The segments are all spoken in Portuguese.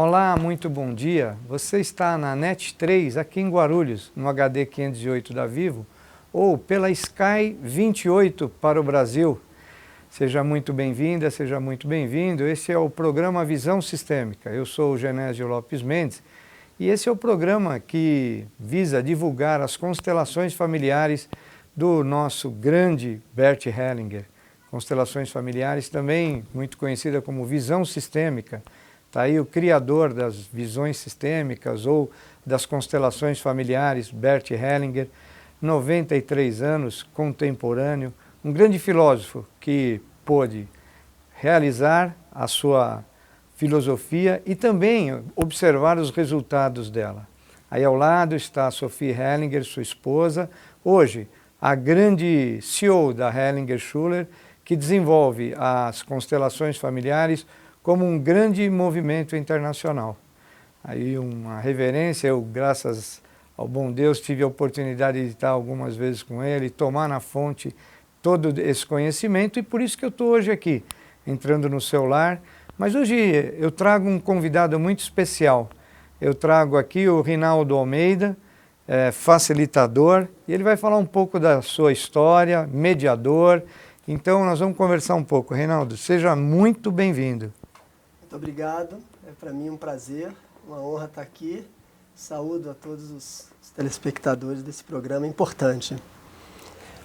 Olá, muito bom dia. Você está na NET 3, aqui em Guarulhos, no HD 508 da Vivo, ou pela Sky 28 para o Brasil. Seja muito bem-vinda, seja muito bem-vindo. Esse é o programa Visão Sistêmica. Eu sou o Genésio Lopes Mendes e esse é o programa que visa divulgar as constelações familiares do nosso grande Bert Hellinger. Constelações familiares também muito conhecida como Visão Sistêmica. Está aí o criador das visões sistêmicas ou das constelações familiares, Bert Hellinger, 93 anos, contemporâneo, um grande filósofo que pôde realizar a sua filosofia e também observar os resultados dela. Aí ao lado está a Sophie Hellinger, sua esposa, hoje a grande CEO da Hellinger Schuller, que desenvolve as constelações familiares como um grande movimento internacional. Aí uma reverência, eu, graças ao bom Deus, tive a oportunidade de estar algumas vezes com ele, tomar na fonte todo esse conhecimento, e por isso que eu estou hoje aqui, entrando no seu lar. Mas hoje eu trago um convidado muito especial. Eu trago aqui o Rinaldo Almeida, facilitador, e ele vai falar um pouco da sua história, mediador. Então nós vamos conversar um pouco. Rinaldo, seja muito bem-vindo. Muito obrigado, é para mim um prazer, uma honra estar aqui. Saúdo a todos os telespectadores desse programa importante.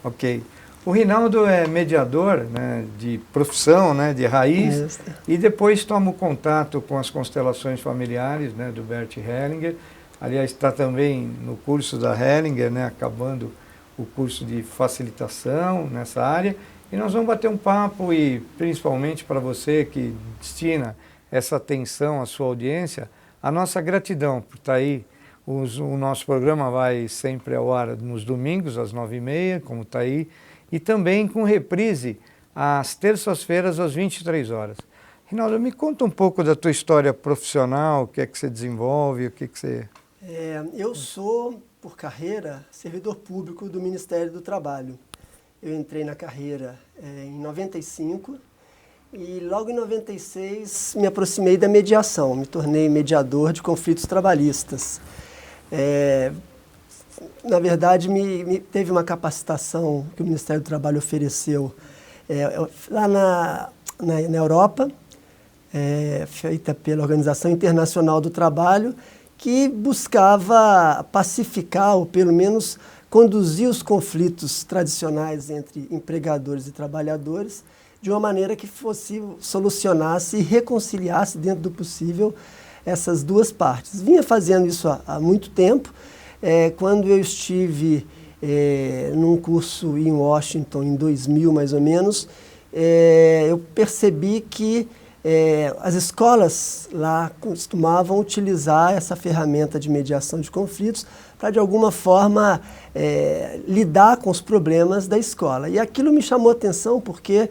Ok. O Rinaldo é mediador, né, de profissão, né, de raiz, Isso. E depois toma o contato com as constelações familiares, né, do Bert Hellinger. Aliás, está também no curso da Hellinger, né, acabando o curso de facilitação nessa área. E nós vamos bater um papo e, principalmente para você que destina essa atenção à sua audiência, a nossa gratidão por estar aí. O nosso programa vai sempre ao ar nos domingos, às 9h30, como está aí, e também com reprise às terças-feiras, às 23 horas. Rinaldo, me conta um pouco da tua história profissional, o que é que você desenvolve, o que que você... Eu sou, por carreira, servidor público do Ministério do Trabalho. Eu entrei na carreira em 95 e logo em 96 me aproximei da mediação, me tornei mediador de conflitos trabalhistas. Na verdade, teve uma capacitação que o Ministério do Trabalho ofereceu lá na Europa, feita pela Organização Internacional do Trabalho, que buscava pacificar ou pelo menos conduzir os conflitos tradicionais entre empregadores e trabalhadores de uma maneira que solucionasse e reconciliasse dentro do possível essas duas partes. Vinha fazendo isso há muito tempo. Quando eu estive num curso em Washington, em 2000 mais ou menos, eu percebi que as escolas lá costumavam utilizar essa ferramenta de mediação de conflitos para, de alguma forma, lidar com os problemas da escola. E aquilo me chamou a atenção porque,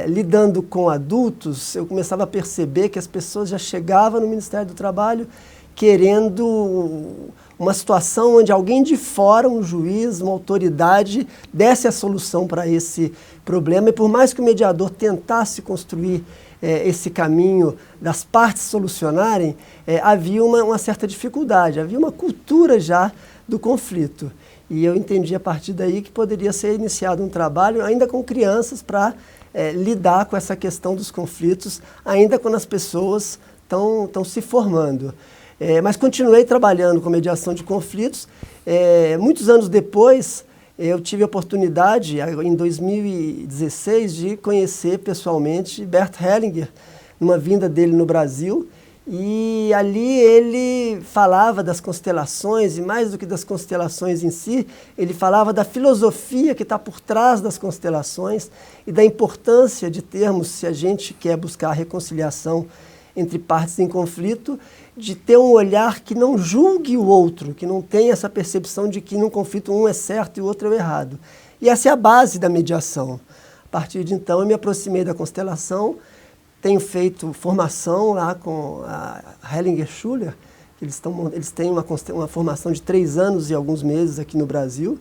lidando com adultos, eu começava a perceber que as pessoas já chegavam no Ministério do Trabalho querendo uma situação onde alguém de fora, um juiz, uma autoridade, desse a solução para esse problema. E por mais que o mediador tentasse construir esse caminho das partes solucionarem, havia uma certa dificuldade, havia uma cultura já do conflito. E eu entendi a partir daí que poderia ser iniciado um trabalho ainda com crianças para lidar com essa questão dos conflitos, ainda quando as pessoas estão se formando. Mas continuei trabalhando com mediação de conflitos. Muitos anos depois, eu tive a oportunidade, em 2016, de conhecer pessoalmente Bert Hellinger, numa vinda dele no Brasil. E ali ele falava das constelações, e mais do que das constelações em si, ele falava da filosofia que está por trás das constelações e da importância de termos, se a gente quer buscar a reconciliação entre partes em conflito, de ter um olhar que não julgue o outro, que não tenha essa percepção de que num conflito um é certo e o outro é o errado. E essa é a base da mediação. A partir de então eu me aproximei da constelação, tenho feito formação lá com a Hellinger Schuller, eles têm uma formação de 3 anos e alguns meses aqui no Brasil,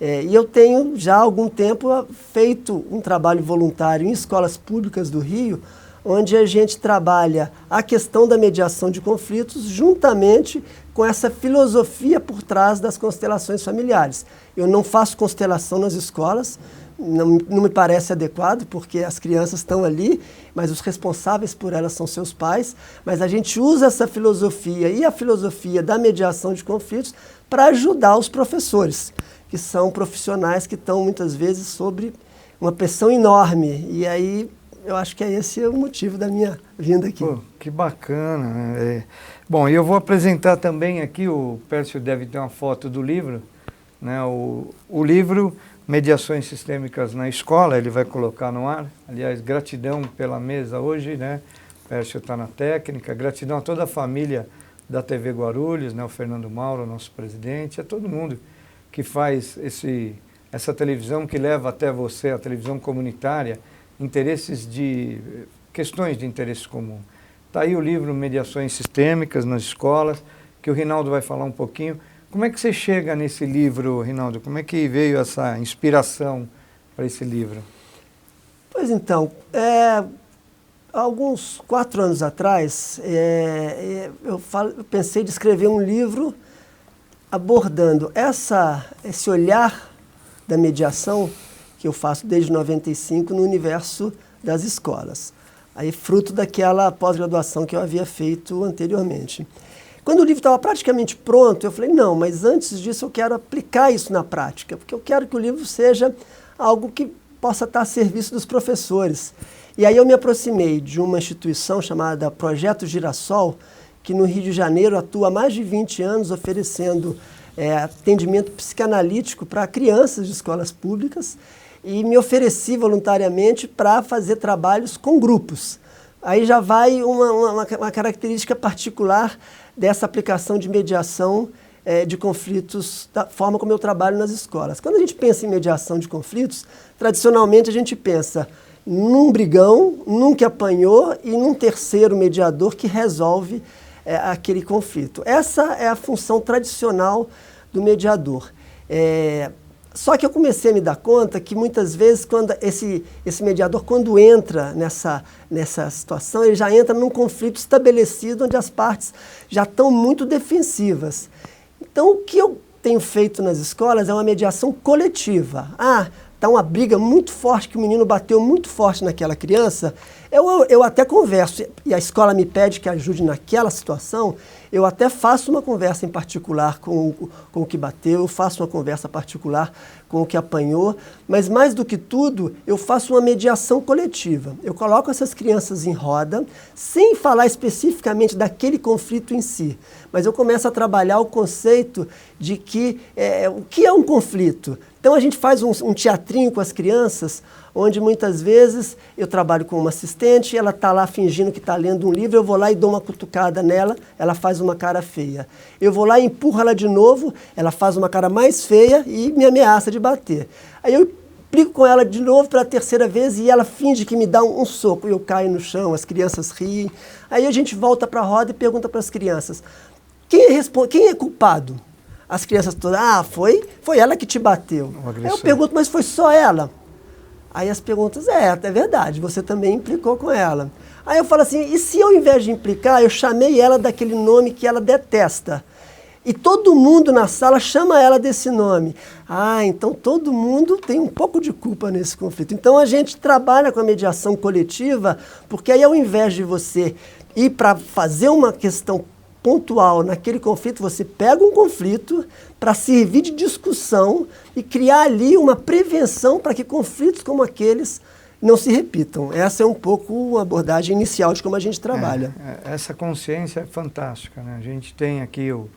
e eu tenho já há algum tempo feito um trabalho voluntário em escolas públicas do Rio, onde a gente trabalha a questão da mediação de conflitos juntamente com essa filosofia por trás das constelações familiares. Eu não faço constelação nas escolas, não me parece adequado, porque as crianças estão ali, mas os responsáveis por elas são seus pais, mas a gente usa essa filosofia e a filosofia da mediação de conflitos para ajudar os professores, que são profissionais que estão muitas vezes sobre uma pressão enorme, e aí eu acho que esse é o motivo da minha vinda aqui. Pô, que bacana, né? Bom, e eu vou apresentar também aqui, o Pércio deve ter uma foto do livro, né? O livro Mediações Sistêmicas na Escola, ele vai colocar no ar. Aliás, gratidão pela mesa hoje, né? O Pércio está na técnica, gratidão a toda a família da TV Guarulhos, né? O Fernando Mauro, nosso presidente, a todo mundo que faz essa televisão que leva até você, a televisão comunitária, questões de interesse comum. Está aí o livro Mediações Sistêmicas nas Escolas, que o Rinaldo vai falar um pouquinho. Como é que você chega nesse livro, Rinaldo? Como é que veio essa inspiração para esse livro? Pois então, alguns 4 anos atrás, eu pensei de escrever um livro abordando esse olhar da mediação que eu faço desde 95 no universo das escolas. Aí, fruto daquela pós-graduação que eu havia feito anteriormente. Quando o livro estava praticamente pronto, eu falei, não, mas antes disso eu quero aplicar isso na prática, porque eu quero que o livro seja algo que possa estar a serviço dos professores. E aí eu me aproximei de uma instituição chamada Projeto Girassol, que no Rio de Janeiro atua há mais de 20 anos oferecendo atendimento psicanalítico para crianças de escolas públicas, e me ofereci voluntariamente para fazer trabalhos com grupos. Aí já vai uma característica particular dessa aplicação de mediação de conflitos, da forma como eu trabalho nas escolas. Quando a gente pensa em mediação de conflitos, tradicionalmente a gente pensa num brigão, num que apanhou e num terceiro mediador que resolve aquele conflito. Essa é a função tradicional do mediador. Só que eu comecei a me dar conta que muitas vezes quando esse mediador, quando entra nessa situação, ele já entra num conflito estabelecido onde as partes já estão muito defensivas. Então, o que eu tenho feito nas escolas é uma mediação coletiva. Está uma briga muito forte, que o menino bateu muito forte naquela criança, eu até converso, e a escola me pede que ajude naquela situação, eu até faço uma conversa em particular com o que bateu, eu faço uma conversa particular com o que apanhou, mas mais do que tudo, eu faço uma mediação coletiva. Eu coloco essas crianças em roda, sem falar especificamente daquele conflito em si, mas eu começo a trabalhar o conceito de que o que é um conflito. Então a gente faz um teatrinho com as crianças, onde muitas vezes eu trabalho com uma assistente, ela está lá fingindo que está lendo um livro, eu vou lá e dou uma cutucada nela, ela faz uma cara feia. Eu vou lá e empurro ela de novo, ela faz uma cara mais feia e me ameaça de bater. Aí eu implico com ela de novo pela terceira vez e ela finge que me dá um soco e eu caio no chão, as crianças riem. Aí a gente volta para a roda e pergunta para as crianças, quem é culpado? As crianças todas, foi ela que te bateu. Aí eu pergunto, mas foi só ela? Aí as perguntas, é verdade, você também implicou com ela. Aí eu falo assim, e se ao invés de implicar, eu chamei ela daquele nome que ela detesta? E todo mundo na sala chama ela desse nome. Então todo mundo tem um pouco de culpa nesse conflito. Então a gente trabalha com a mediação coletiva, porque aí ao invés de você ir para fazer uma questão pontual naquele conflito, você pega um conflito para servir de discussão e criar ali uma prevenção para que conflitos como aqueles não se repitam. Essa é um pouco a abordagem inicial de como a gente trabalha. Essa consciência é fantástica, né? A gente tem aqui o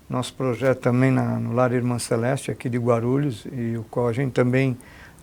nosso projeto também no Lar Irmã Celeste, aqui de Guarulhos, e o qual a gente também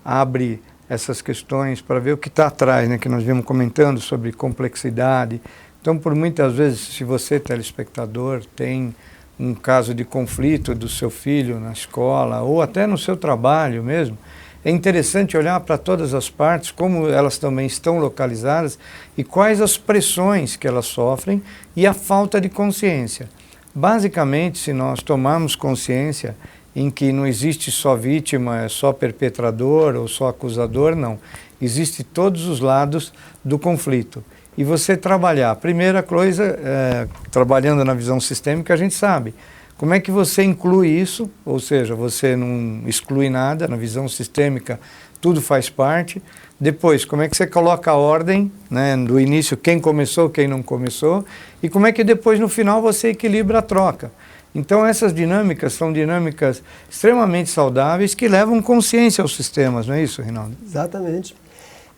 abre essas questões para ver o que está atrás, né? Que nós vimos comentando sobre complexidade. Então, por muitas vezes, se você, telespectador, tem um caso de conflito do seu filho na escola ou até no seu trabalho mesmo, é interessante olhar para todas as partes, como elas também estão localizadas e quais as pressões que elas sofrem e a falta de consciência. Basicamente, se nós tomarmos consciência em que não existe só vítima, só perpetrador ou só acusador, não. Existem todos os lados do conflito. e você trabalhar. A primeira coisa, trabalhando na visão sistêmica, a gente sabe como é que você inclui isso, ou seja, você não exclui nada, na visão sistêmica tudo faz parte. Depois, como é que você coloca a ordem, né, do início, quem começou, quem não começou, e como é que depois no final você equilibra a troca. Então essas dinâmicas são dinâmicas extremamente saudáveis que levam consciência aos sistemas, não é isso, Rinaldo? Exatamente.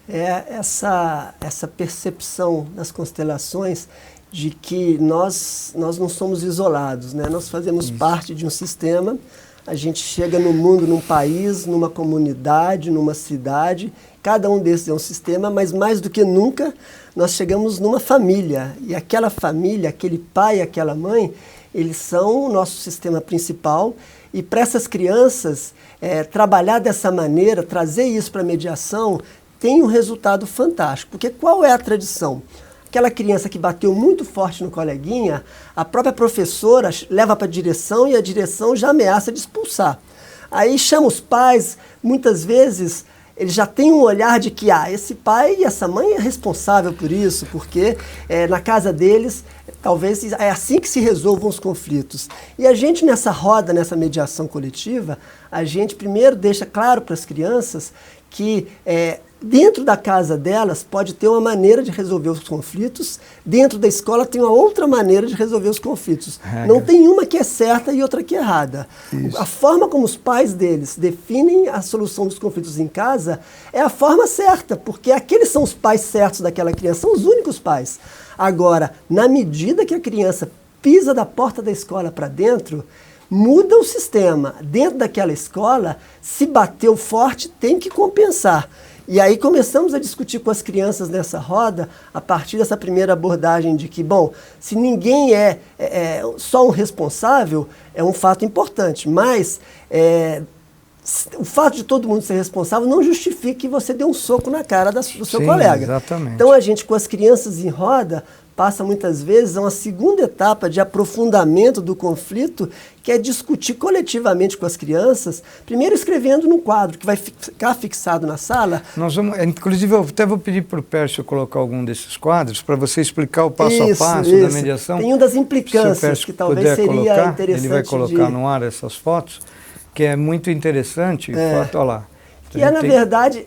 É essa percepção das constelações de que nós não somos isolados, né? Nós fazemos parte de um sistema, a gente chega no mundo, num país, numa comunidade, numa cidade, cada um desses é um sistema, mas mais do que nunca nós chegamos numa família, e aquela família, aquele pai, aquela mãe, eles são o nosso sistema principal, e para essas crianças, trabalhar dessa maneira, trazer isso para a mediação, tem um resultado fantástico, porque qual é a tradição? Aquela criança que bateu muito forte no coleguinha, a própria professora leva para a direção e a direção já ameaça de expulsar. Aí chama os pais, muitas vezes eles já têm um olhar de que esse pai e essa mãe é responsável por isso, porque na casa deles talvez é assim que se resolvam os conflitos. E a gente nessa roda, nessa mediação coletiva, a gente primeiro deixa claro para as crianças que dentro da casa delas pode ter uma maneira de resolver os conflitos, dentro da escola tem uma outra maneira de resolver os conflitos. Não tem uma que é certa e outra que é errada. Isso. A forma como os pais deles definem a solução dos conflitos em casa é a forma certa, porque aqueles são os pais certos daquela criança, são os únicos pais. Agora, na medida que a criança pisa da porta da escola para dentro, muda o sistema. Dentro daquela escola, se bateu forte, tem que compensar. E aí começamos a discutir com as crianças nessa roda, a partir dessa primeira abordagem de que, bom, se ninguém é só um responsável, é um fato importante, mas o fato de todo mundo ser responsável não justifica que você dê um soco na cara do seu colega. Exatamente. Então a gente, com as crianças em roda, passa muitas vezes a uma segunda etapa de aprofundamento do conflito, que é discutir coletivamente com as crianças, primeiro escrevendo num quadro que vai ficar fixado na sala. Nós vamos, inclusive, eu até vou pedir para o Pércio colocar algum desses quadros para você explicar o passo a passo da mediação. Tem um das implicâncias que talvez seria colocar, interessante. Ele vai colocar no ar essas fotos, que é muito interessante. Foto, olha lá. Que na verdade,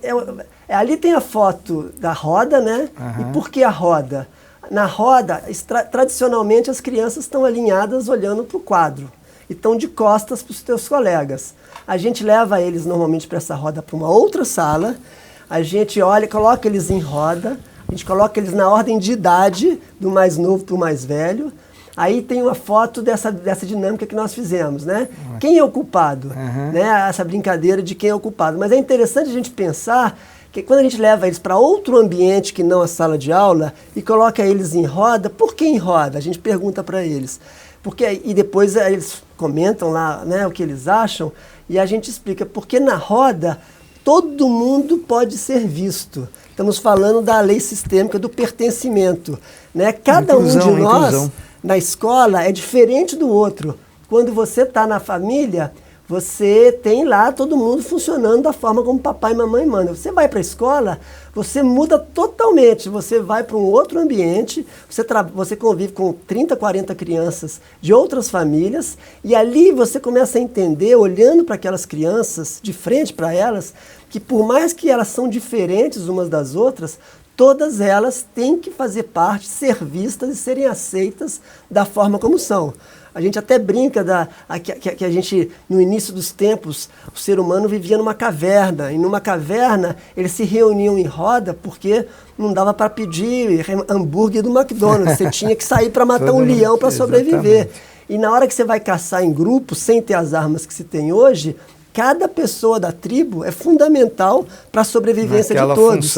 ali tem a foto da roda, né? E por que a roda? Na roda, tradicionalmente, as crianças estão alinhadas olhando para o quadro e estão de costas para os teus colegas. A gente leva eles normalmente para essa roda para uma outra sala, a gente olha, coloca eles em roda, a gente coloca eles na ordem de idade, do mais novo para o mais velho. Aí tem uma foto dessa dinâmica que nós fizemos, né? Quem é o culpado? Né? Essa brincadeira de quem é o culpado. Mas é interessante a gente pensar que quando a gente leva eles para outro ambiente que não a sala de aula e coloca eles em roda, por que em roda? A gente pergunta para eles. E depois eles comentam lá, né, o que eles acham e a gente explica. Porque na roda todo mundo pode ser visto. Estamos falando da lei sistêmica do pertencimento. Né? Cada um de nós na escola é diferente do outro. Quando você está na família, você tem lá todo mundo funcionando da forma como papai e mamãe mandam. Você vai para a escola, você muda totalmente. Você vai para um outro ambiente, você convive com 30, 40 crianças de outras famílias, e ali você começa a entender, olhando para aquelas crianças, de frente para elas, que por mais que elas são diferentes umas das outras, todas elas têm que fazer parte, ser vistas e serem aceitas da forma como são. A gente até brinca que a gente, no início dos tempos, o ser humano vivia numa caverna. E numa caverna, eles se reuniam em roda porque não dava para pedir hambúrguer do McDonald's. Você tinha que sair para matar um leão para sobreviver. Exatamente. E na hora que você vai caçar em grupo, sem ter as armas que se tem hoje, cada pessoa da tribo é fundamental para a sobrevivência de todos.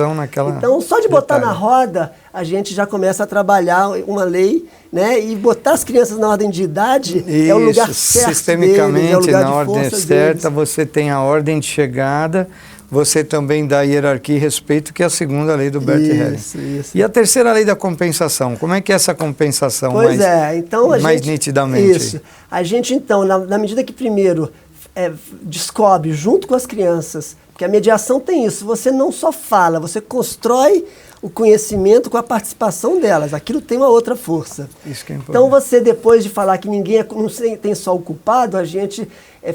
Então, só de botar na roda, a gente já começa a trabalhar uma lei, né? E botar as crianças na ordem de idade é o lugar certo sistemicamente, deles, é o lugar na ordem certa, você tem a ordem de chegada, você também dá hierarquia e respeito, que é a segunda lei do Bert Helling. E a terceira lei da compensação, como é que é essa compensação mais nitidamente? Isso. A gente, então, na medida que primeiro descobre junto com as crianças, porque a mediação tem isso, você não só fala, você constrói o conhecimento com a participação delas. Aquilo tem uma outra força. Isso que é importante. Então você, depois de falar que ninguém não tem só o culpado, a gente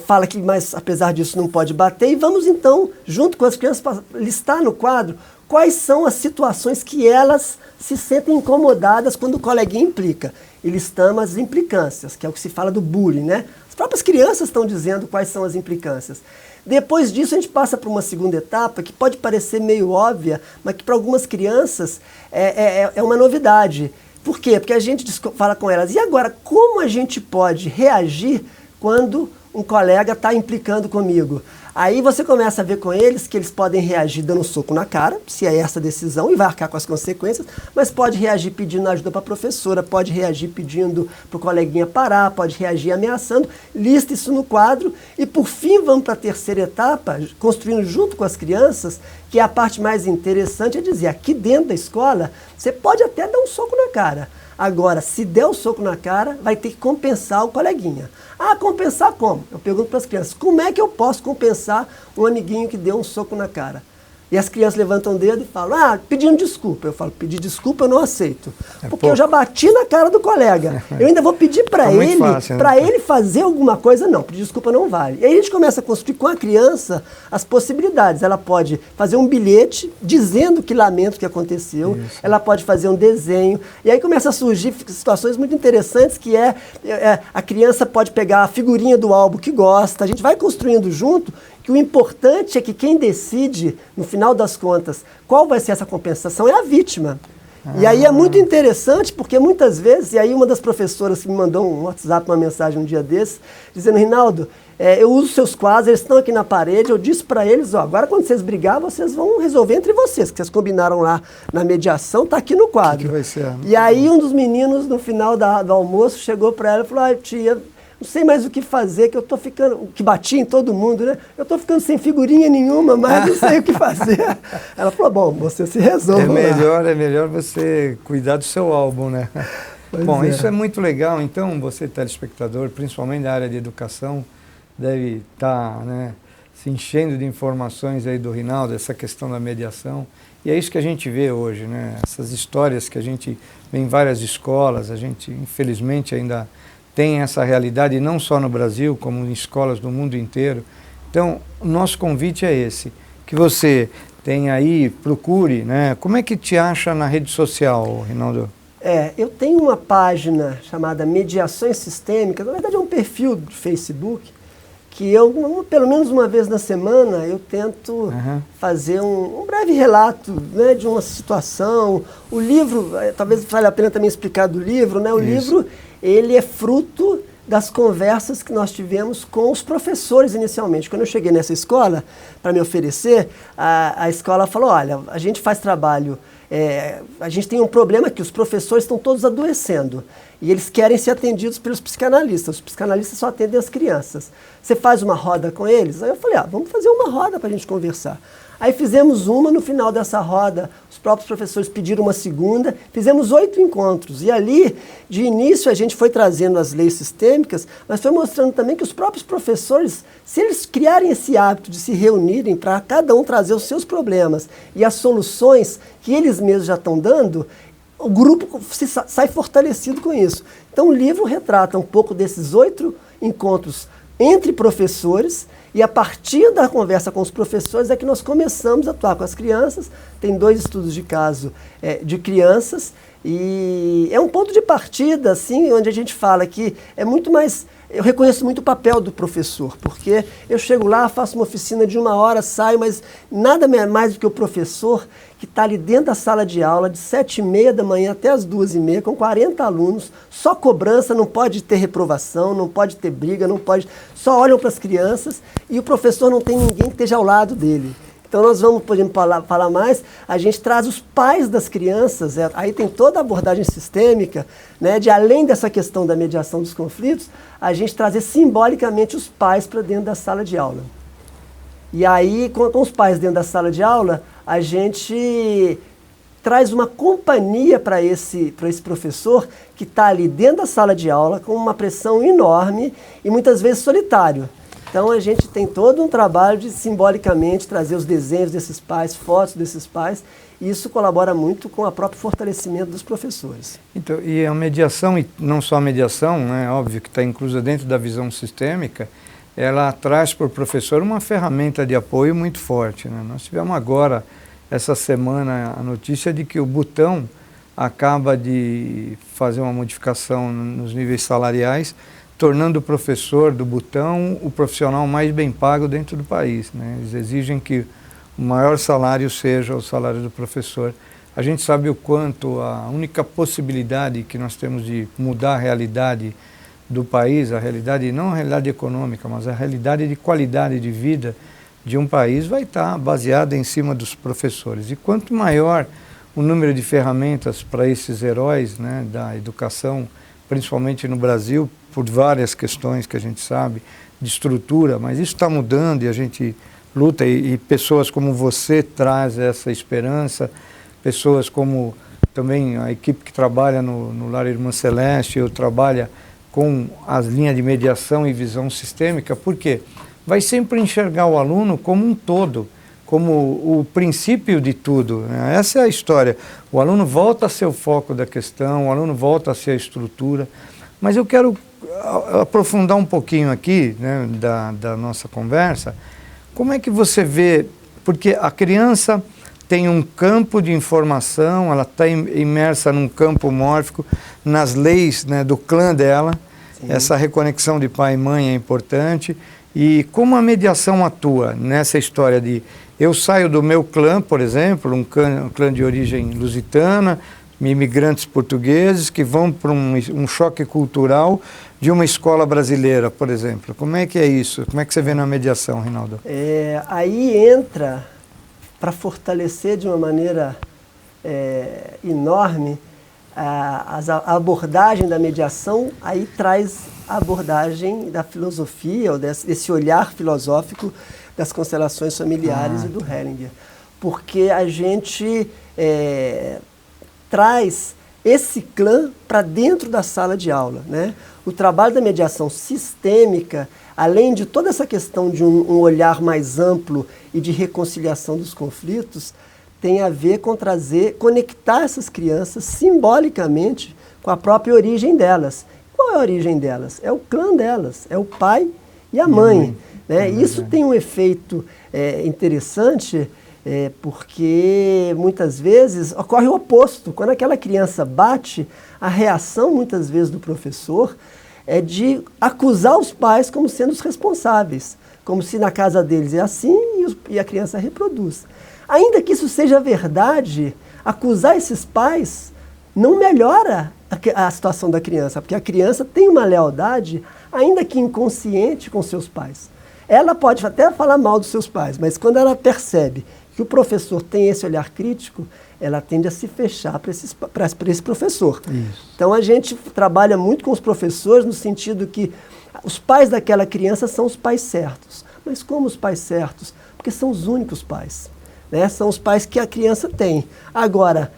fala que, mas apesar disso não pode bater, e vamos então, junto com as crianças, listar no quadro quais são as situações que elas se sentem incomodadas quando o coleguinha implica. E listamos as implicâncias, que é o que se fala do bullying, né? As próprias crianças estão dizendo quais são as implicâncias. Depois disso, a gente passa para uma segunda etapa que pode parecer meio óbvia, mas que para algumas crianças é uma novidade. Por quê? Porque a gente fala com elas, e agora, como a gente pode reagir quando um colega está implicando comigo? Aí você começa a ver com eles que eles podem reagir dando um soco na cara, se é essa a decisão, e vai arcar com as consequências, mas pode reagir pedindo ajuda para a professora, pode reagir pedindo para o coleguinha parar, pode reagir ameaçando, lista isso no quadro, e por fim vamos para a terceira etapa, construindo junto com as crianças, que é a parte mais interessante, é dizer, aqui dentro da escola, você pode até dar um soco na cara. Agora, se der o soco na cara, vai ter que compensar o coleguinha. Ah, compensar como? Eu pergunto para as crianças, como é que eu posso compensar um amiguinho que deu um soco na cara? E as crianças levantam o dedo e falam, pedindo desculpa. Eu falo, pedir desculpa eu não aceito. Porque eu já bati na cara do colega. Eu ainda vou pedir para ele, ele fazer alguma coisa. Não, pedir desculpa não vale. E aí a gente começa a construir com a criança as possibilidades. Ela pode fazer um bilhete dizendo que lamenta o que aconteceu. Isso. Ela pode fazer um desenho. E aí começa a surgir situações muito interessantes que a criança pode pegar a figurinha do álbum que gosta. A gente vai construindo junto, que o importante é que quem decide, no final das contas, qual vai ser essa compensação é a vítima. E aí é muito interessante, porque muitas vezes, e aí uma das professoras que me mandou um WhatsApp, uma mensagem um dia desses, dizendo, Rinaldo, eu uso seus quadros, eles estão aqui na parede, eu disse para eles, agora quando vocês brigar, vocês vão resolver entre vocês, que vocês combinaram lá na mediação, está aqui no quadro. Que vai ser? E aí um dos meninos, no final do almoço, chegou para ela e falou, tia, não sei mais o que fazer, que eu tô ficando, que bati em todo mundo, né? Eu tô ficando sem figurinha nenhuma, mas não sei o que fazer. Ela falou, bom, você se resolve. É melhor você cuidar do seu álbum, né? Bom, isso é muito legal. Então, você, telespectador, principalmente da área de educação, deve estar, se enchendo de informações aí do Rinaldo, essa questão da mediação. E é isso que a gente vê hoje, né? Essas histórias que a gente vê em várias escolas, a gente, infelizmente, ainda tem essa realidade não só no Brasil, como em escolas do mundo inteiro. Então, o nosso convite é esse, que você tenha aí, procure, Como é que te acha na rede social, Rinaldo? Eu tenho uma página chamada Mediações Sistêmicas, na verdade é um perfil do Facebook, que eu, pelo menos uma vez na semana, eu tento fazer um breve relato de uma situação. O livro, talvez valha a pena também explicar do livro, O livro, ele é fruto das conversas que nós tivemos com os professores inicialmente. Quando eu cheguei nessa escola, para me oferecer, a escola falou, olha, a gente faz trabalho, a gente tem um problema que os professores estão todos adoecendo e eles querem ser atendidos pelos psicanalistas. Os psicanalistas só atendem as crianças. Você faz uma roda com eles? Aí eu falei, vamos fazer uma roda para a gente conversar. Aí fizemos uma, no final dessa roda, os próprios professores pediram uma segunda, fizemos 8 encontros. E ali, de início, a gente foi trazendo as leis sistêmicas, mas foi mostrando também que os próprios professores, se eles criarem esse hábito de se reunirem para cada um trazer os seus problemas e as soluções que eles mesmos já estão dando, o grupo sai fortalecido com isso. Então o livro retrata um pouco desses 8 encontros entre professores, e a partir da conversa com os professores é que nós começamos a atuar com as crianças. Tem 2 estudos de caso de crianças, e é um ponto de partida, assim, onde a gente fala que é muito mais... Eu reconheço muito o papel do professor, porque eu chego lá, faço uma oficina de 1 hora, saio, mas nada mais do que o professor que está ali dentro da sala de aula, de 7h30 da manhã até as 2h30, com 40 alunos, só cobrança, não pode ter reprovação, não pode ter briga, não pode... Só olham para as crianças e o professor não tem ninguém que esteja ao lado dele. Então nós vamos, por exemplo, falar mais, a gente traz os pais das crianças, aí tem toda a abordagem sistêmica, de além dessa questão da mediação dos conflitos, a gente trazer simbolicamente os pais para dentro da sala de aula. E aí, com os pais dentro da sala de aula, a gente traz uma companhia para esse professor que está ali dentro da sala de aula com uma pressão enorme e muitas vezes solitário. Então a gente tem todo um trabalho de simbolicamente trazer os desenhos desses pais, fotos desses pais, e isso colabora muito com o próprio fortalecimento dos professores. Então, e a mediação, e não só a mediação, né, óbvio que está inclusa dentro da visão sistêmica, ela traz para o professor uma ferramenta de apoio muito forte, né? Nós tivemos agora, essa semana, a notícia de que o Butão acaba de fazer uma modificação nos níveis salariais, tornando o professor do Butão o profissional mais bem pago dentro do país, né? Eles exigem que o maior salário seja o salário do professor. A gente sabe o quanto a única possibilidade que nós temos de mudar a realidade do país, a realidade, não a realidade econômica, mas a realidade de qualidade de vida de um país vai estar baseada em cima dos professores. E quanto maior o número de ferramentas para esses heróis, né, da educação, principalmente no Brasil, por várias questões que a gente sabe, de estrutura, mas isso está mudando e a gente luta, e pessoas como você traz essa esperança, pessoas como também a equipe que trabalha no Lar Irmã Celeste, eu trabalho com as linhas de mediação e visão sistêmica, porque vai sempre enxergar o aluno como um todo, como o princípio de tudo, né? Essa é a história. O aluno volta a ser o foco da questão, o aluno volta a ser a estrutura, mas eu quero aprofundar um pouquinho aqui, né, da nossa conversa. Como é que você vê, porque a criança tem um campo de informação, ela está imersa num campo mórfico, nas leis, né, do clã dela. Sim. Essa reconexão de pai e mãe é importante. E como a mediação atua nessa história de eu saio do meu clã, por exemplo, um clã de origem lusitana, imigrantes portugueses que vão para um choque cultural de uma escola brasileira, por exemplo. Como é que é isso? Como é que você vê na mediação, Rinaldo? Aí entra, para fortalecer de uma maneira enorme, a abordagem da mediação, aí traz a abordagem da filosofia, ou desse olhar filosófico das constelações familiares e do Hellinger. Porque a gente traz esse clã para dentro da sala de aula, né? O trabalho da mediação sistêmica, além de toda essa questão de um olhar mais amplo e de reconciliação dos conflitos, tem a ver com conectar essas crianças simbolicamente com a própria origem delas. Qual é a origem delas? É o clã delas, é o pai e a mãe. Né? Isso tem um efeito interessante, porque muitas vezes ocorre o oposto. Quando aquela criança bate, a reação muitas vezes do professor é de acusar os pais como sendo os responsáveis, como se na casa deles é assim e a criança reproduz. Ainda que isso seja verdade, acusar esses pais não melhora a situação da criança, porque a criança tem uma lealdade, ainda que inconsciente, com seus pais. Ela pode até falar mal dos seus pais, mas quando ela percebe que o professor tem esse olhar crítico, ela tende a se fechar para esse professor. Isso. Então a gente trabalha muito com os professores no sentido que os pais daquela criança são os pais certos. Mas como os pais certos? Porque são os únicos pais, né? São os pais que a criança tem. Agora,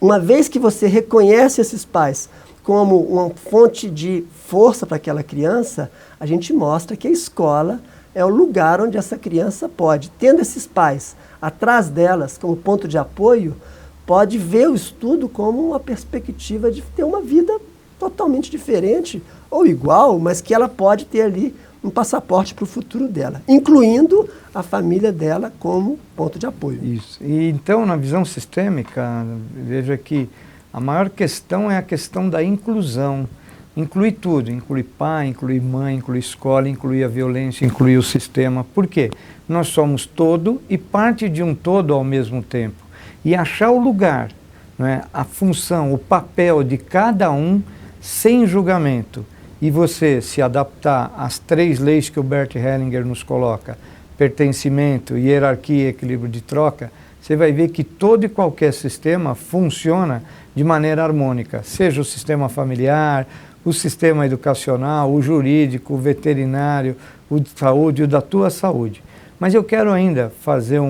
uma vez que você reconhece esses pais como uma fonte de força para aquela criança, a gente mostra que a escola é o lugar onde essa criança pode, tendo esses pais atrás delas como ponto de apoio, pode ver o estudo como uma perspectiva de ter uma vida totalmente diferente ou igual, mas que ela pode ter ali um passaporte para o futuro dela, incluindo a família dela como ponto de apoio. Isso. E então, na visão sistêmica, veja que a maior questão é a questão da inclusão. Inclui tudo, inclui pai, inclui mãe, inclui escola, inclui a violência, inclui o sistema. Por quê? Nós somos todo e parte de um todo ao mesmo tempo. E achar o lugar, não é? A função, o papel de cada um sem julgamento. E você se adaptar às 3 leis que o Bert Hellinger nos coloca, pertencimento, hierarquia e equilíbrio de troca, você vai ver que todo e qualquer sistema funciona de maneira harmônica, seja o sistema familiar, o sistema educacional, o jurídico, o veterinário, o de saúde, o da tua saúde. Mas eu quero ainda fazer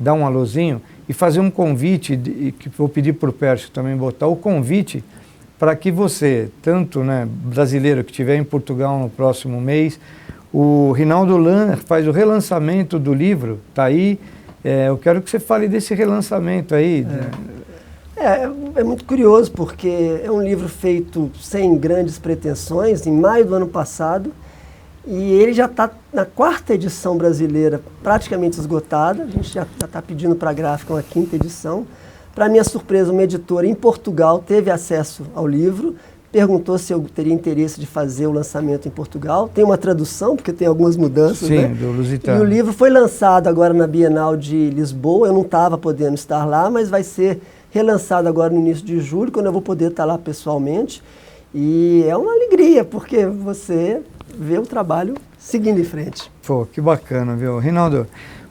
dar um alôzinho e fazer um convite, que vou pedir para o Pércio também botar o convite para que você, tanto, né, brasileiro que estiver em Portugal no próximo mês, O Rinaldo faz o relançamento do livro, está aí. Eu quero que você fale desse relançamento aí. É muito curioso, porque é um livro feito sem grandes pretensões, em maio do ano passado, e ele já está na 4ª edição brasileira, praticamente esgotada. A gente já está pedindo para a gráfica uma 5ª edição. Para minha surpresa, uma editora em Portugal teve acesso ao livro, perguntou se eu teria interesse de fazer o lançamento em Portugal. Tem uma tradução, porque tem algumas mudanças, sim, né? do Lusitano. E o livro foi lançado agora na Bienal de Lisboa. Eu não estava podendo estar lá, mas vai ser relançado agora no início de julho, quando eu vou poder estar lá pessoalmente. E é uma alegria, porque você vê o trabalho seguindo em frente. Pô, que bacana, viu? Rinaldo,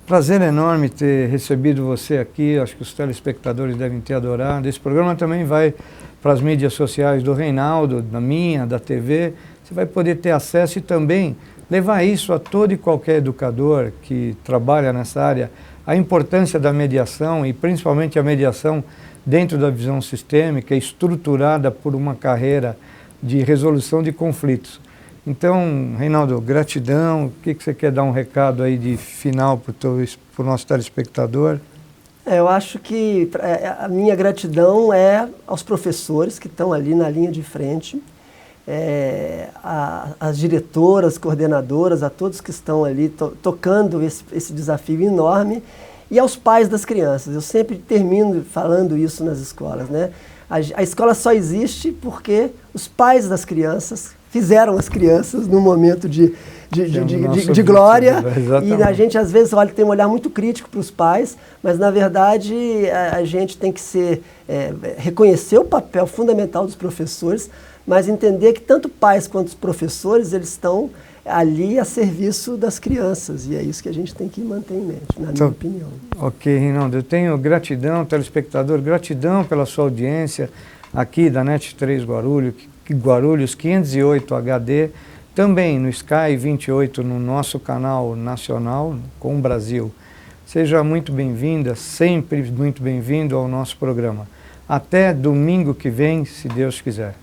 prazer enorme ter recebido você aqui. Acho que os telespectadores devem ter adorado. Esse programa também vai para as mídias sociais do Reinaldo, da minha, da TV. Você vai poder ter acesso e também levar isso a todo e qualquer educador que trabalha nessa área, a importância da mediação e principalmente a mediação dentro da visão sistêmica, estruturada por uma carreira de resolução de conflitos. Então, Reinaldo, gratidão. O que você quer dar um recado aí de final para o nosso telespectador? Eu acho que a minha gratidão é aos professores que estão ali na linha de frente, às diretoras, coordenadoras, a todos que estão ali tocando esse desafio enorme, e aos pais das crianças. Eu sempre termino falando isso nas escolas, né? A escola só existe porque os pais das crianças fizeram as crianças num momento de glória, e a gente às vezes tem um olhar muito crítico para os pais, mas na verdade a gente tem que reconhecer o papel fundamental dos professores, mas entender que tanto pais quanto os professores, eles estão ali a serviço das crianças, e é isso que a gente tem que manter em mente, na minha opinião. Ok, Rinaldo, eu tenho gratidão, telespectador, gratidão pela sua audiência aqui da NET 3 Guarulhos 508 HD, também no Sky 28 no nosso canal nacional com o Brasil. Seja muito bem-vinda, sempre muito bem-vindo ao nosso programa. Até domingo que vem, se Deus quiser.